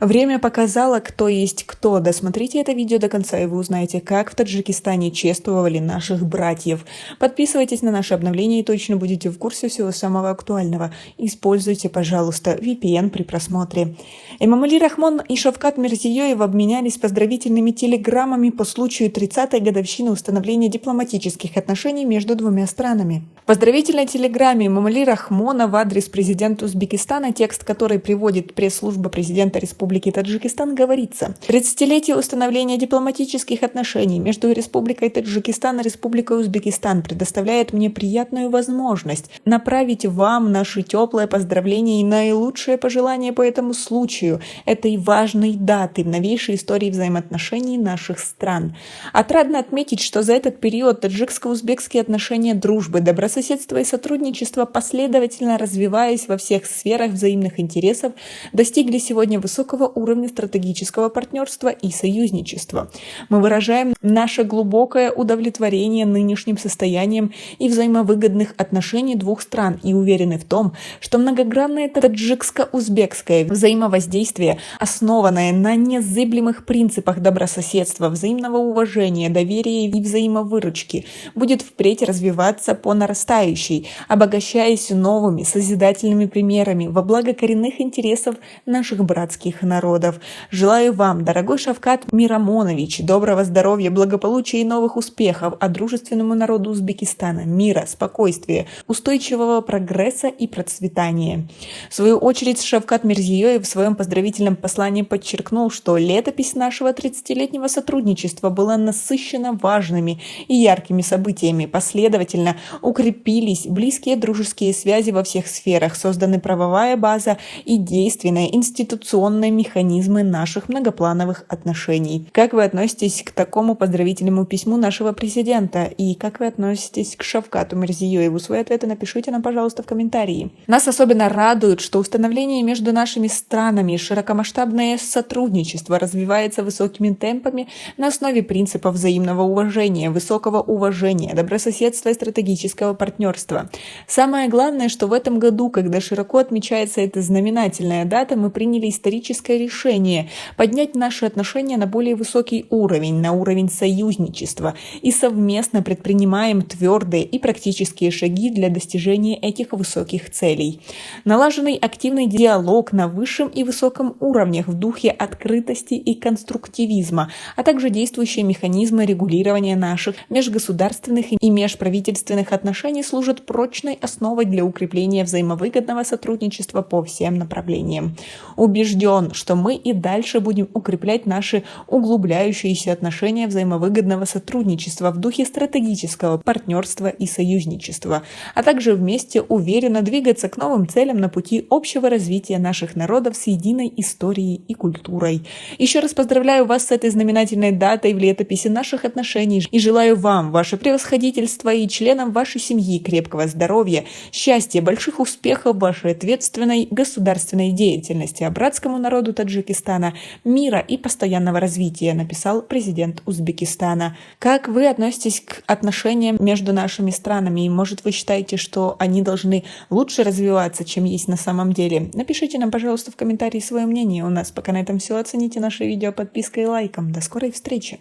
Время показало, кто есть кто. Досмотрите это видео до конца, и вы узнаете, как в Таджикистане чествовали наших братьев. Подписывайтесь на наши обновления и точно будете в курсе всего самого актуального. Используйте, пожалуйста, VPN при просмотре. Эмомали Рахмон и Шавкат Мирзиёев обменялись поздравительными телеграммами по случаю 30-й годовщины установления дипломатических отношений между двумя странами. В поздравительной телеграмме Эмомали Рахмона в адрес президента Узбекистана, текст которой приводит пресс-служба президента Республики Таджикистан, говорится: 30-летие установления дипломатических отношений между Республикой Таджикистан и Республикой Узбекистан предоставляет мне приятную возможность направить вам наши теплые поздравления и наилучшие пожелания по этому случаю, этой важной даты в новейшей истории взаимоотношений наших стран. Отрадно отметить, что за этот период таджикско-узбекские отношения дружбы, добрососедства и сотрудничества, последовательно развиваясь во всех сферах взаимных интересов, достигли сегодня высокого уровня стратегического партнерства и союзничества. Мы выражаем наше глубокое удовлетворение нынешним состоянием и взаимовыгодных отношений двух стран и уверены в том, что многогранное таджикско-узбекское взаимовоздействие, основанное на незыблемых принципах добрососедства, взаимного уважения, доверия и взаимовыручки, будет впредь развиваться по нарастающей, обогащаясь новыми созидательными примерами во благо коренных интересов наших братских народов. Желаю вам, дорогой Шавкат Мирамонович, доброго здоровья, благополучия и новых успехов, а дружественному народу Узбекистана мира, спокойствия, устойчивого прогресса и процветания. В свою очередь, Шавкат Мирзиёев в своем поздравительном послании подчеркнул, что летопись нашего 30-летнего сотрудничества была насыщена важными и яркими событиями. Последовательно укрепились близкие дружеские связи во всех сферах, созданы правовая база и действенные институционные механизмы наших многоплановых отношений. Как вы относитесь к такому поздравительному письму нашего президента? И как вы относитесь к Шавкату Мирзиёеву? Свои ответы напишите нам, пожалуйста, в комментарии. Нас особенно радует, что установление между нашими странами широкомасштабное сотрудничество развивается высокими темпами на основе принципов взаимного уважения, высокого уважения, добрососедства и стратегического партнерства. Самое главное, что в этом году, когда широко отмечается эта знаменательная дата, мы приняли историческое решение поднять наши отношения на более высокий уровень, на уровень союзничества, и совместно предпринимаем твердые и практические шаги для достижения этих высоких целей. Налаженный активный диалог на высшем и высоком уровнях в духе открытости и конструктивизма, а также действующие механизмы регулирования наших межгосударственных и межправительственных отношений служат прочной основой для укрепления взаимовыгодного сотрудничества по всем направлениям. Убежден, что мы и дальше будем укреплять наши углубляющиеся отношения взаимовыгодного сотрудничества в духе стратегического партнерства и союзничества, а также вместе уверенно двигаться к новым целям на пути общего развития наших народов с единой историей и культурой. Еще раз поздравляю вас с этой знаменательной датой в летописи наших отношений и желаю вам, ваше превосходительство и членам вашей семьи крепкого здоровья, счастья, больших успехов в вашей ответственной государственной деятельности, а братскому народу Таджикистана мира и постоянного развития, написал президент Узбекистана. Как вы относитесь к отношениям между нашими странами? И, может, вы считаете, что они должны лучше развиваться, чем есть на самом деле? Напишите нам, пожалуйста, в комментарии свое мнение. У нас пока на этом все. Оцените наше видео подпиской и лайком. До скорой встречи!